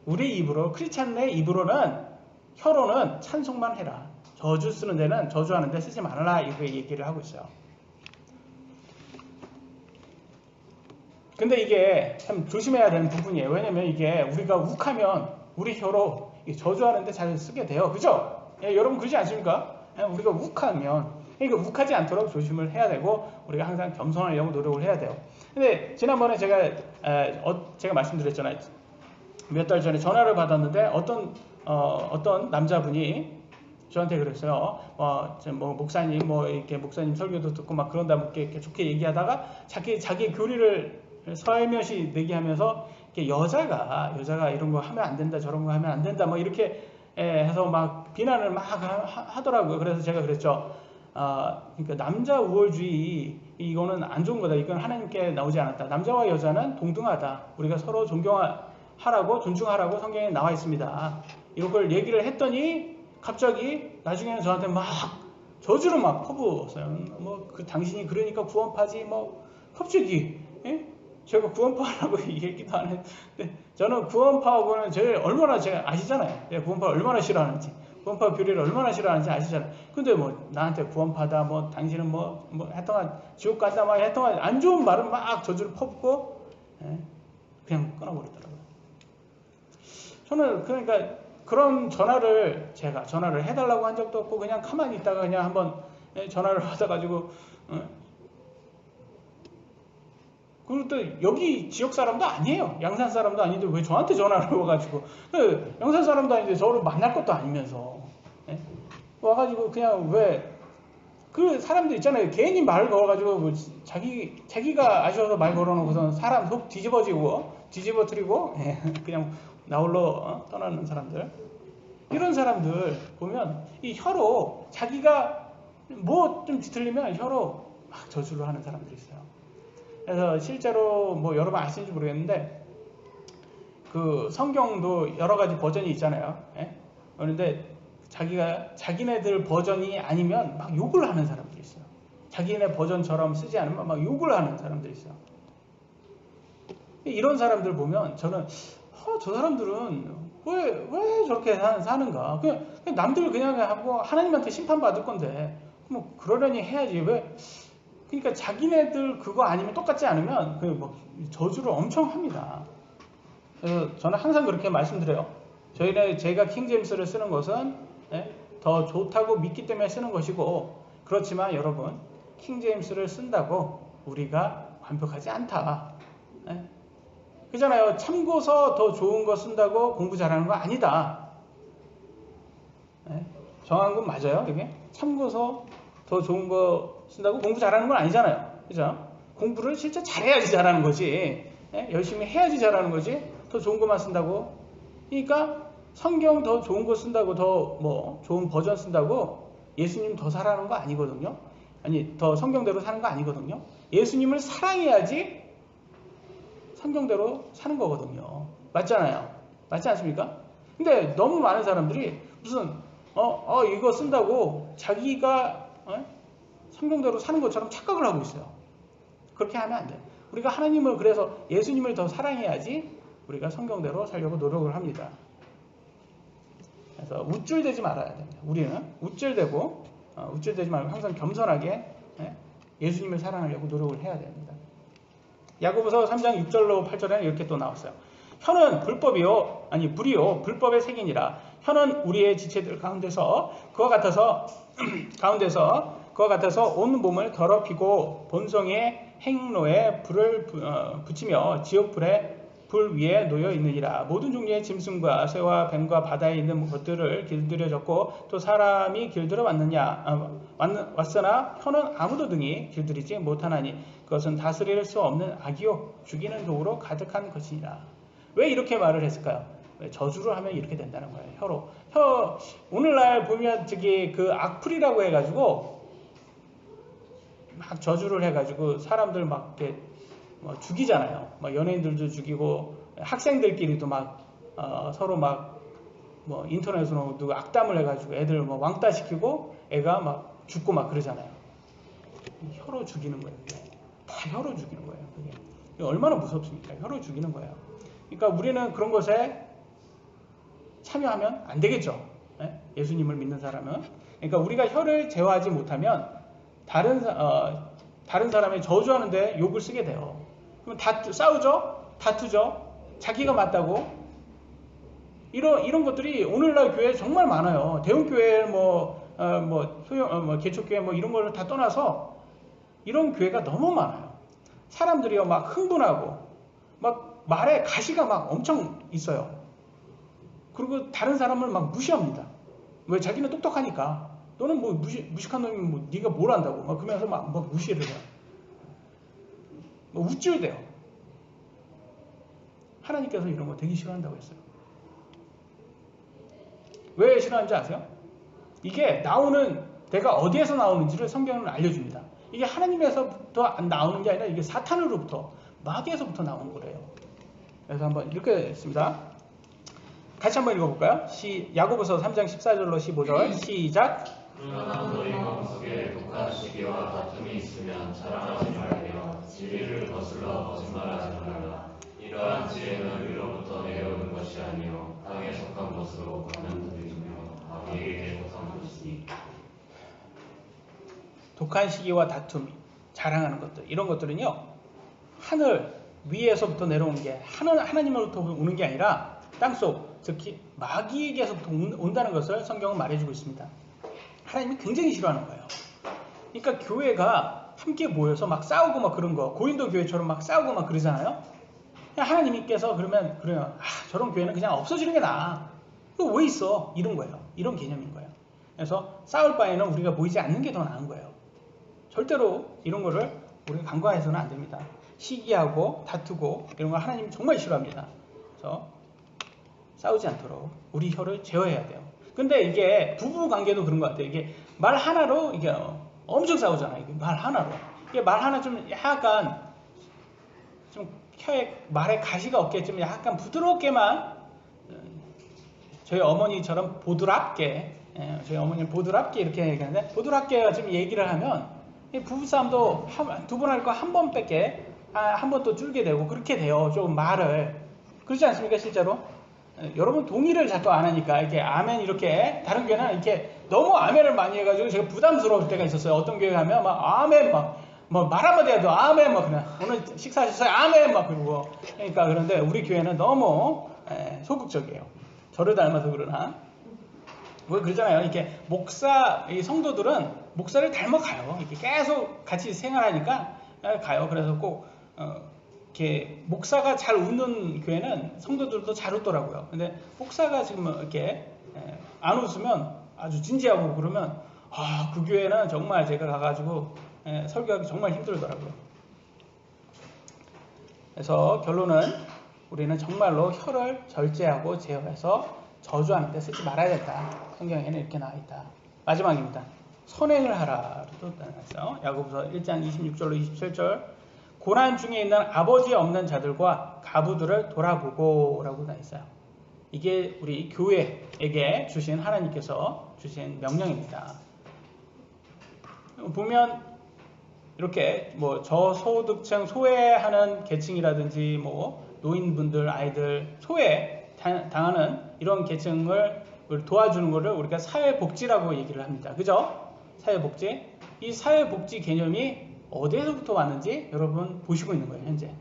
우리 입으로 크리스찬의 입으로는 혀로는 찬송만 해라. 저주 쓰는 데는 저주하는 데 쓰지 말아라 이렇게 얘기를 하고 있어요. 근데 이게 참 조심해야 되는 부분이에요. 왜냐면 이게 우리가 욱하면 우리 혀로 저주하는데 잘 쓰게 돼요. 그죠? 예, 여러분 그러지 않습니까? 예, 우리가 욱하면 그러니까 욱하지 않도록 조심을 해야 되고 우리가 항상 겸손하려고 노력을 해야 돼요. 근데 지난번에 제가 말씀드렸잖아요. 몇 달 전에 전화를 받았는데 어떤 남자분이 저한테 그랬어요. 뭐 목사님 이렇게 목사님 설교도 듣고 막 그런다 이렇게 좋게 얘기하다가 자기 교리를 살며시 내기하면서 여자가 이런 거 하면 안 된다 저런 거 하면 안 된다 뭐 이렇게 해서 막 비난을 막 하더라고요. 그래서 제가 그랬죠. 그러니까 남자 우월주의 이거는 안 좋은 거다. 이건 하나님께 나오지 않았다. 남자와 여자는 동등하다. 우리가 서로 존경하라고 존중하라고 성경에 나와 있습니다. 이걸 얘기를 했더니 갑자기 나중에는 저한테 막 저주를 막 퍼부었어요. 그 당신이 그러니까 구원파지 갑자기 제가 구원파라고 얘기도 안 했는데 저는 구원파하고는 얼마나 제가 아시잖아요. 내가 구원파를 얼마나 싫어하는지 구원파 교리를 얼마나 싫어하는지 아시잖아요. 근데 나한테 구원파다 당신은 하여튼간 지옥 간다 하여튼간 안 좋은 말은 막 저주를 퍼붓고 그냥 끊어버리더라고요. 저는 그러니까 그런 전화를 해달라고 한 적도 없고 그냥 가만히 있다가 그냥 한번 전화를 받아가지고 그리고 또 여기 지역 사람도 아니에요. 양산 사람도 아닌데 왜 저한테 전화를 와가지고 양산 사람도 아닌데 저를 만날 것도 아니면서 와가지고 그냥 왜 그 사람들 있잖아요. 괜히 말 걸어가지고 자기가 아쉬워서 말 걸어놓고서 사람 속 뒤집어뜨리고 그냥 나홀로 떠나는 사람들 이런 사람들 보면 이 혀로 자기가 좀 뒤틀리면 혀로 막 저주를 하는 사람들이 있어요. 그래서 실제로 여러분 아시는지 모르겠는데 그 성경도 여러 가지 버전이 있잖아요. 그런데 자기네들 버전이 아니면 막 욕을 하는 사람들이 있어요. 자기네 버전처럼 쓰지 않으면 막 욕을 하는 사람들이 있어요. 이런 사람들 보면 저는 저 사람들은 왜 저렇게 사는가? 그냥 남들 그냥 하고 하나님한테 심판받을 건데 그러려니 해야지 왜? 그러니까 자기네들 그거 아니면 똑같지 않으면 저주를 엄청 합니다. 그래서 저는 항상 그렇게 말씀드려요. 제가 킹제임스를 쓰는 것은 더 좋다고 믿기 때문에 쓰는 것이고 그렇지만 여러분 킹제임스를 쓴다고 우리가 완벽하지 않다. 그잖아요. 참고서 더 좋은 거 쓴다고 공부 잘하는 거 아니다. 정한 건 맞아요. 이게 참고서 더 좋은 거 쓴다고 공부 잘하는 건 아니잖아요. 그죠? 공부를 진짜 잘해야지 잘하는 거지. 열심히 해야지 잘하는 거지. 더 좋은 것만 쓴다고. 그러니까 성경 더 좋은 거 쓴다고 더 좋은 버전 쓴다고 예수님 더 사랑하는 거 아니거든요. 아니 더 성경대로 사는 거 아니거든요. 예수님을 사랑해야지 성경대로 사는 거거든요. 맞잖아요. 맞지 않습니까? 근데 너무 많은 사람들이 무슨 이거 쓴다고 자기가 성경대로 사는 것처럼 착각을 하고 있어요. 그렇게 하면 안 돼요. 우리가 하나님을 그래서 예수님을 더 사랑해야지 우리가 성경대로 살려고 노력을 합니다. 그래서 우쭐대지 말아야 됩니다. 우리는 우쭐대고 우쭐대지 말고 항상 겸손하게 예수님을 사랑하려고 노력을 해야 됩니다. 야고보서 3장 6절로 8절에는 이렇게 또 나왔어요. 혀는 불이요 불법의 색이니라. 혀는 우리의 지체들 가운데서 그와 같아서 온 몸을 더럽히고 본성의 행로에 불을 붙이며 지옥불에 불 위에 놓여 있느니라. 모든 종류의 짐승과 새와 뱀과 바다에 있는 것들을 길들여졌고 또 사람이 길들여 왔으나 혀는 아무도 등이 길들이지 못하나니 그것은 다스릴 수 없는 악이요 죽이는 독으로 가득한 것이니라. 왜 이렇게 말을 했을까요? 저주를 하면 이렇게 된다는 거예요. 혀로. 오늘날 보면 그 악플이라고 해가지고 막 저주를 해가지고 사람들 막 이렇게 죽이잖아요. 막 연예인들도 죽이고 학생들끼리도 막 서로 막 인터넷으로 누구 악담을 해가지고 애들 왕따 시키고 애가 막 죽고 막 그러잖아요. 혀로 죽이는 거예요. 다 혀로 죽이는 거예요. 그게 얼마나 무섭습니까? 혀로 죽이는 거예요. 그러니까 우리는 그런 것에 참여하면 안 되겠죠. 예수님을 믿는 사람은. 그러니까 우리가 혀를 제어하지 못하면 다른 사람이 저주하는데 욕을 쓰게 돼요. 그럼 싸우죠? 다투죠? 자기가 맞다고? 이런 것들이 오늘날 교회에 정말 많아요. 대형교회, 개척교회 이런 거를 다 떠나서 이런 교회가 너무 많아요. 사람들이요, 막 흥분하고, 막 말에 가시가 막 엄청 있어요. 그리고 다른 사람을 막 무시합니다. 왜? 자기는 똑똑하니까. 너는 무식한 놈이면 네가 뭘 안다고. 막 그러면서 막 무시를 해요. 우쭐대요. 하나님께서 이런 거 되게 싫어한다고 했어요. 왜 싫어하는지 아세요? 이게 나오는 데가 어디에서 나오는지를 성경은 알려줍니다. 이게 하나님에서부터 나오는 게 아니라 이게 사탄으로부터, 마귀에서부터 나오는 거래요. 그래서 한번 읽겠습니다. 같이 한번 읽어볼까요? 야고보서 3장 14절로 15절 시작. 그러나 너희 마음속에 독한 시기와 다툼이 있으면 자랑하지 말며 진리를 거슬러 거짓말하지 말라. 이러한 지혜는 위로부터 내려오는 것이 아니요 땅에 속한 것으로 가면들이며 마귀에게 속한 것이니. 독한 시기와 다툼, 자랑하는 것들, 이런 것들은요, 하늘 위에서부터 내려오는 게 하나님으로부터 오는 게 아니라 땅속, 특히 마귀에게서부터 온다는 것을 성경은 말해주고 있습니다. 하나님이 굉장히 싫어하는 거예요. 그러니까 교회가 함께 모여서 막 싸우고 막 그런 거, 고린도 교회처럼 막 싸우고 막 그러잖아요. 하나님께서 그러면 저런 교회는 그냥 없어지는 게 나아. 그거 왜 있어? 이런 거예요. 이런 개념인 거예요. 그래서 싸울 바에는 우리가 모이지 않는 게 더 나은 거예요. 절대로 이런 거를 우리가 간과해서는 안 됩니다. 시기하고 다투고 이런 거 하나님이 정말 싫어합니다. 그래서 싸우지 않도록 우리 혀를 제어해야 돼요. 근데 이게 부부 관계도 그런 것 같아요. 이게 말 하나로 이게 엄청 싸우잖아요. 이게 말 하나로. 이게 말 하나 좀 약간 좀 혀에 말에 가시가 없게 좀 약간 부드럽게만, 저희 어머니처럼 보드랍게, 저희 어머니는 보드랍게 이렇게 얘기하는데, 보드랍게 좀 얘기를 하면 부부싸움도 두 번 할 거 한 번 뺏게, 한 번 또 줄게 되고 그렇게 돼요. 조금 말을. 그렇지 않습니까? 실제로? 여러분 동의를 자꾸 안 하니까 이렇게 아멘 이렇게, 다른 교회는 이렇게 너무 아멘을 많이 해가지고 제가 부담스러울 때가 있었어요. 어떤 교회 가면 막 아멘 말 한마디 해도 아멘 그냥 오늘 식사하셨어요? 아멘 그러고. 그러니까 그런데 우리 교회는 너무 소극적이에요. 저를 닮아서 그러나. 왜 그러잖아요. 이렇게 이 성도들은 목사를 닮아가요. 이렇게 계속 같이 생활하니까 가요. 그래서 꼭 이렇게 목사가 잘 웃는 교회는 성도들도 잘 웃더라고요. 근데 목사가 지금 이렇게 안 웃으면 아주 진지하고 그러면 그 교회는 정말 제가 가가지고 설교하기 정말 힘들더라고요. 그래서 결론은 우리는 정말로 혀를 절제하고 제어해서 저주하는 데 쓰지 말아야 된다. 성경에는 이렇게 나와 있다. 마지막입니다. 선행을 하라도 나왔어요. 야고보서 1장 26절로 27절. 고난 중에 있는 아버지 없는 자들과 가부들을 돌아보고 라고 나와 있어요. 이게 우리 교회에게 주신 하나님께서 주신 명령입니다. 보면 이렇게 저소득층 소외하는 계층이라든지 노인분들, 아이들 소외 당하는 이런 계층을 도와주는 것을 우리가 사회복지라고 얘기를 합니다. 그죠? 사회복지. 이 사회복지 개념이 어디에서부터 왔는지 여러분 보시고 있는 거예요. 현재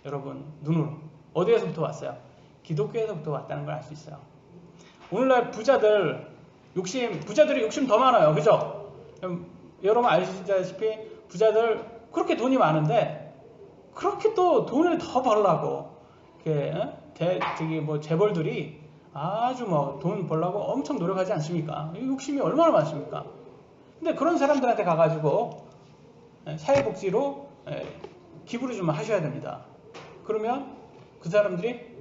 여러분 눈으로 어디에서부터 왔어요? 기독교에서부터 왔다는 걸 알 수 있어요. 오늘날 부자들이 욕심 더 많아요. 그죠? 여러분 아시다시피 부자들 그렇게 돈이 많은데 그렇게 또 돈을 더 벌라고 재벌들이 아주 돈 벌라고 엄청 노력하지 않습니까? 욕심이 얼마나 많습니까? 근데 그런 사람들한테 가가지고 사회복지로 기부를 좀 하셔야 됩니다. 그러면 그 사람들이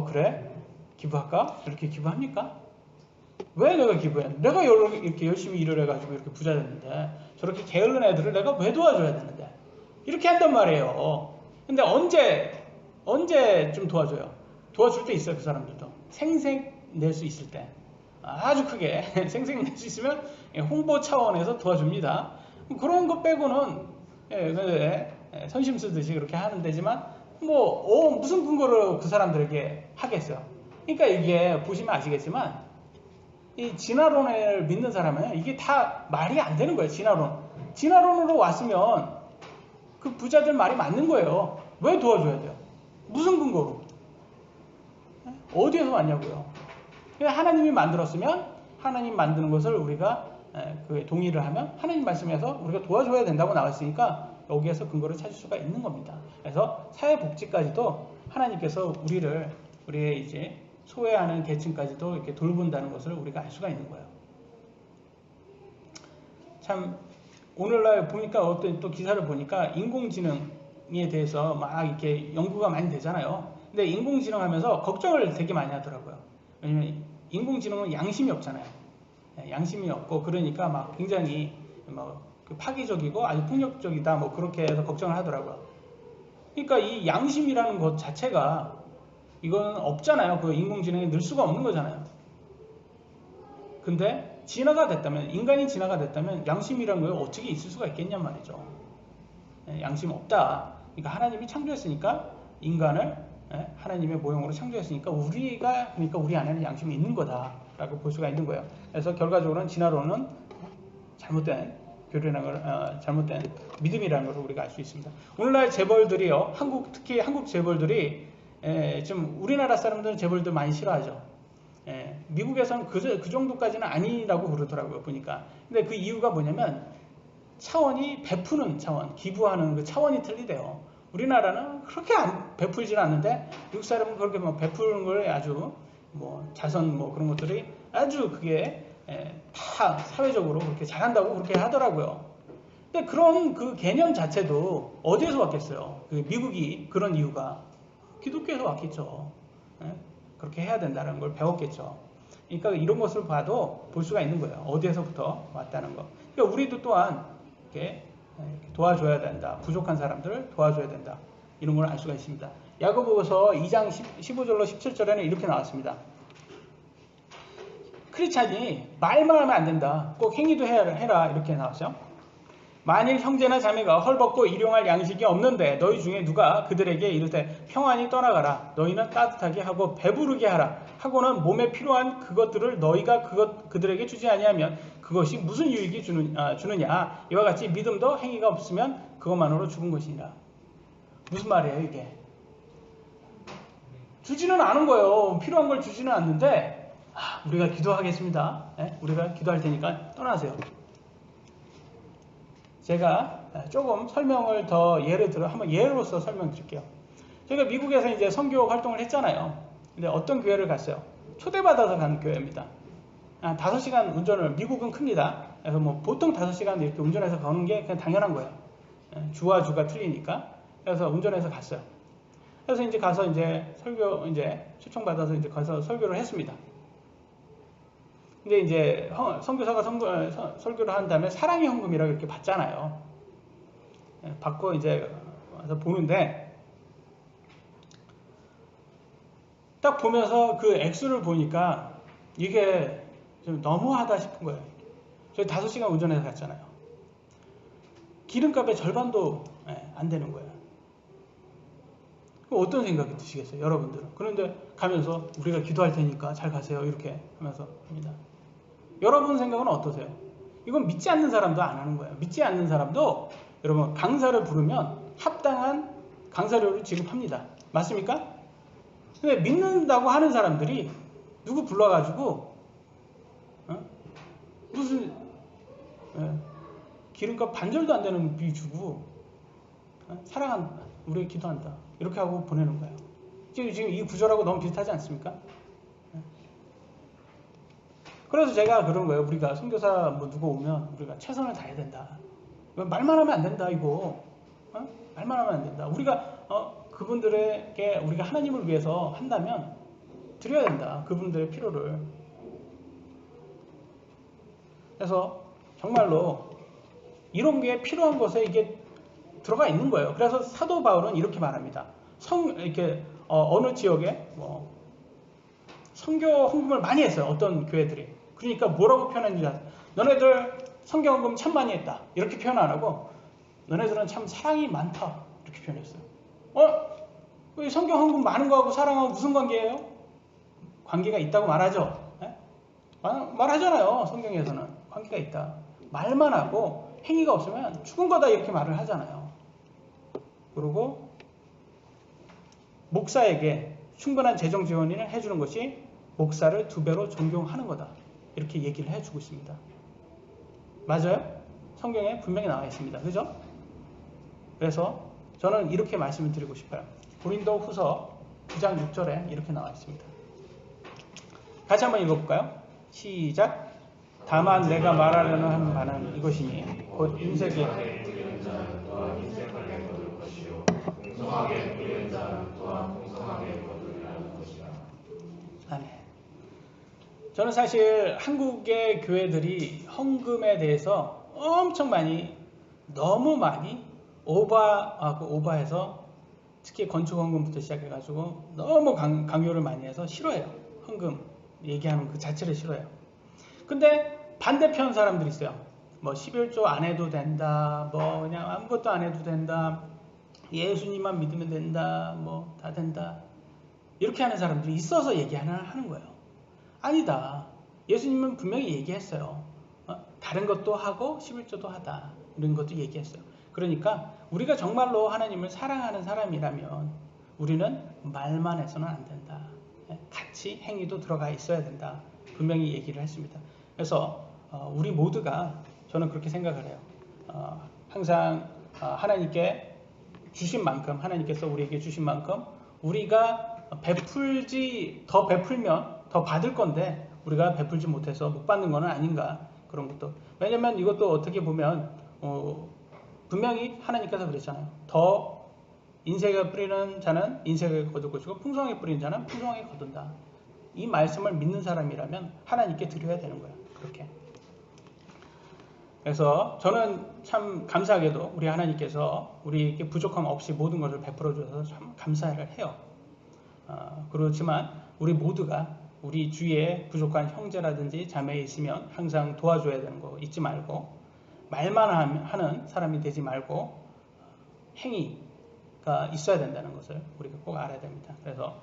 그래? 기부할까? 이렇게 기부합니까? 왜 내가 기부해? 내가 이렇게 열심히 일을 해가지고 이렇게 부자 됐는데 저렇게 게으른 애들을 내가 왜 도와줘야 되는데? 이렇게 한단 말이에요. 근데 언제 좀 도와줘요? 도와줄 때 있어요. 그 사람들도 생색 낼 수 있을 때 아주 크게 생색 낼 수 있으면 홍보 차원에서 도와줍니다. 그런 거 빼고는 선심 쓰듯이 그렇게 하는 데지만 무슨 근거로 그 사람들에게 하겠어요. 그러니까 이게 보시면 아시겠지만 이 진화론을 믿는 사람은 이게 다 말이 안 되는 거예요. 진화론으로 왔으면 그 부자들 말이 맞는 거예요. 왜 도와줘야 돼요? 무슨 근거로? 어디에서 왔냐고요? 하나님이 만들었으면 하나님 만드는 것을 우리가 동의를 하면 하나님 말씀에서 우리가 도와줘야 된다고 나왔으니까 여기에서 근거를 찾을 수가 있는 겁니다. 그래서 사회복지까지도 하나님께서 우리의 이제 소외하는 계층까지도 이렇게 돌본다는 것을 우리가 알 수가 있는 거예요. 참 오늘날 보니까 어떤 또 기사를 보니까 인공지능에 대해서 막 이렇게 연구가 많이 되잖아요. 근데 인공지능 하면서 걱정을 되게 많이 하더라고요. 왜냐면 인공지능은 양심이 없잖아요. 양심이 없고 그러니까 막 굉장히 파괴적이고 아주 폭력적이다 그렇게 해서 걱정을 하더라고요. 그러니까 이 양심이라는 것 자체가 이건 없잖아요. 그 인공지능에 넣을 수가 없는 거잖아요. 근데 인간이 진화가 됐다면 양심이라는 게 어떻게 있을 수가 있겠냔 말이죠. 양심 없다. 그러니까 하나님이 창조했으니까 인간을 하나님의 모형으로 창조했으니까 우리 안에는 양심이 있는 거다라고 볼 수가 있는 거예요. 그래서 결과적으로는 진화론은 잘못된 잘못된 믿음이라는 것을 우리가 알 수 있습니다. 오늘날 재벌들이요, 특히 한국 재벌들이 좀 우리나라 사람들은 재벌들 많이 싫어하죠. 미국에서는 그 정도까지는 아니라고 그러더라고요, 보니까. 근데 그 이유가 뭐냐면 차원이 베푸는 차원, 기부하는 그 차원이 틀리대요. 우리나라는 그렇게 베풀질 않는데 미국 사람은 그렇게 베푸는 걸 아주 자선 그런 것들이 아주 그게 다 사회적으로 그렇게 잘한다고 그렇게 하더라고요. 근데 그런 그 개념 자체도 어디에서 왔겠어요? 그 미국이 그런 이유가 기독교에서 왔겠죠. 그렇게 해야 된다는 걸 배웠겠죠. 그러니까 이런 것을 봐도 볼 수가 있는 거예요. 어디에서부터 왔다는 거. 그러니까 우리도 또한 이렇게 도와줘야 된다. 부족한 사람들을 도와줘야 된다. 이런 걸 알 수가 있습니다. 야고보서 2장 15절로 17절에는 이렇게 나왔습니다. 크리스찬이 말만 하면 안 된다. 꼭 행위도 해라. 이렇게 나왔어요. 만일 형제나 자매가 헐벗고 일용할 양식이 없는데 너희 중에 누가 그들에게 이르되 평안히 떠나가라. 너희는 따뜻하게 하고 배부르게 하라. 하고는 몸에 필요한 그것들을 너희가 그들에게 주지 아니하면 그것이 무슨 유익이 주느냐. 이와 같이 믿음도 행위가 없으면 그것만으로 죽은 것이니라. 무슨 말이에요 이게? 주지는 않은 거예요. 필요한 걸 주지는 않는데 우리가 기도하겠습니다. 우리가 기도할 테니까 떠나세요. 제가 조금 설명을 더 한번 예로서 설명드릴게요. 제가 미국에서 이제 선교 활동을 했잖아요. 근데 어떤 교회를 갔어요? 초대받아서 간 교회입니다. 5시간 운전을, 미국은 큽니다. 그래서 보통 5시간 이렇게 운전해서 가는 게 그냥 당연한 거예요. 주와 주가 틀리니까. 그래서 운전해서 갔어요. 그래서 이제 가서 이제 초청받아서 이제 가서 설교를 했습니다. 근데 이제 선교사가 설교를 한 다음에 사랑의 헌금이라고 이렇게 받잖아요. 받고 이제 와서 보는데 딱 보면서 그 액수를 보니까 이게 좀 너무하다 싶은 거예요. 저희 5시간 운전해서 갔잖아요. 기름값의 절반도 안 되는 거예요. 그럼 어떤 생각이 드시겠어요, 여러분들은? 그런데 가면서 우리가 기도할 테니까 잘 가세요 이렇게 하면서 합니다. 여러분 생각은 어떠세요? 이건 믿지 않는 사람도 안 하는 거예요. 믿지 않는 사람도 여러분 강사를 부르면 합당한 강사료를 지급합니다. 맞습니까? 근데 믿는다고 하는 사람들이 누구 불러가지고 무슨 기름값 반절도 안 되는 비 주고 사랑한다, 우리 기도한다 이렇게 하고 보내는 거예요. 지금 이 구절하고 너무 비슷하지 않습니까? 그래서 제가 그런 거예요. 우리가 선교사 뭐 누구 오면 우리가 최선을 다해야 된다. 말만 하면 안 된다 이거. 말만 하면 안 된다. 우리가 그분들에게 우리가 하나님을 위해서 한다면 드려야 된다. 그분들의 필요를. 그래서 정말로 이런 게 필요한 것에 이게 들어가 있는 거예요. 그래서 사도 바울은 이렇게 말합니다. 이렇게 어느 지역에 뭐 선교 헌금을 많이 했어요. 어떤 교회들이. 그러니까 뭐라고 표현했는지 아세요? 너네들 선교 헌금 참 많이 했다. 이렇게 표현 안 하고 너네들은 참 사랑이 많다. 이렇게 표현했어요. 선교 헌금 많은 거하고 사랑하고 무슨 관계예요? 관계가 있다고 말하죠. 네? 말하잖아요. 성경에서는 관계가 있다. 말만 하고 행위가 없으면 죽은 거다 이렇게 말을 하잖아요. 그리고 목사에게 충분한 재정 지원을 해주는 것이 목사를 2배로 존경하는 거다. 이렇게 얘기를 해주고 있습니다. 맞아요? 성경에 분명히 나와 있습니다. 그죠? 그래서 저는 이렇게 말씀을 드리고 싶어요. 고린도 후서 9장 6절에 이렇게 나와 있습니다. 같이 한번 읽어볼까요? 시작. 다만 내가 말하려는 한 바는 이것이니 곧 인색에 뿌리는 자는 또한 인색하게 거둘 것이요 공성하게 뿌리는 자는 또한 공성하게 거두리라는 것이라. 아멘. 저는 사실 한국의 교회들이 헌금에 대해서 엄청 많이 너무 많이 오버해서 특히 건축 헌금부터 시작해가지고 너무 강요를 많이 해서 싫어해요. 헌금 얘기하는 그 자체를 싫어해요. 근데 반대편 사람들이 있어요. 뭐 11조 안 해도 된다. 뭐 그냥 아무것도 안 해도 된다. 예수님만 믿으면 된다. 뭐 다 된다. 이렇게 하는 사람들이 있어서 하는 거예요. 아니다. 예수님은 분명히 얘기했어요. 다른 것도 하고 11조도 하다. 이런 것도 얘기했어요. 그러니까 우리가 정말로 하나님을 사랑하는 사람이라면 우리는 말만 해서는 안 된다. 같이 행위도 들어가 있어야 된다. 분명히 얘기를 했습니다. 그래서 우리 모두가 저는 그렇게 생각을 해요. 항상 하나님께 주신 만큼 하나님께서 우리에게 주신 만큼 우리가 더 베풀면 더 받을 건데 우리가 베풀지 못해서 못 받는 건 아닌가 그런 것도. 왜냐면 이것도 어떻게 보면 분명히 하나님께서 그랬잖아요. 더 인색을 뿌리는 자는 인색을 거둘 것이고 풍성하게 뿌리는 자는 풍성하게 거둔다. 이 말씀을 믿는 사람이라면 하나님께 드려야 되는 거예요. 그렇게. 그래서 저는 참 감사하게도 우리 하나님께서 우리에게 부족함 없이 모든 것을 베풀어 주셔서 참 감사를 해요. 그렇지만 우리 모두가 우리 주위에 부족한 형제라든지 자매에 있으면 항상 도와줘야 되는 거 잊지 말고 말만 하는 사람이 되지 말고 행위가 있어야 된다는 것을 우리가 꼭 알아야 됩니다. 그래서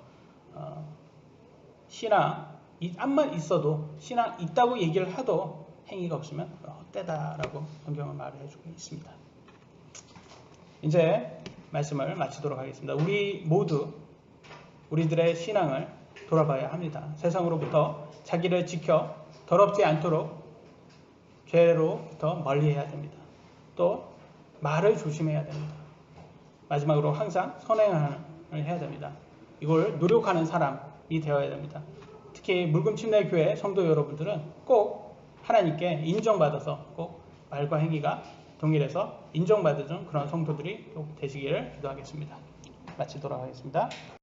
신앙 앞만 있어도 신앙 있다고 얘기를 하도 행위가 없으면 헛되다라고 성경은 말을 해주고 있습니다. 이제 말씀을 마치도록 하겠습니다. 우리 모두 우리들의 신앙을 돌아봐야 합니다. 세상으로부터 자기를 지켜 더럽지 않도록 죄로부터 멀리해야 됩니다. 또 말을 조심해야 됩니다. 마지막으로 항상 선행을 해야 됩니다. 이걸 노력하는 사람이 되어야 됩니다. 특히 물금침례교회 성도 여러분들은 꼭 하나님께 인정받아서 꼭 말과 행위가 동일해서 인정받은 그런 성도들이 꼭 되시기를 기도하겠습니다. 마치도록 하겠습니다.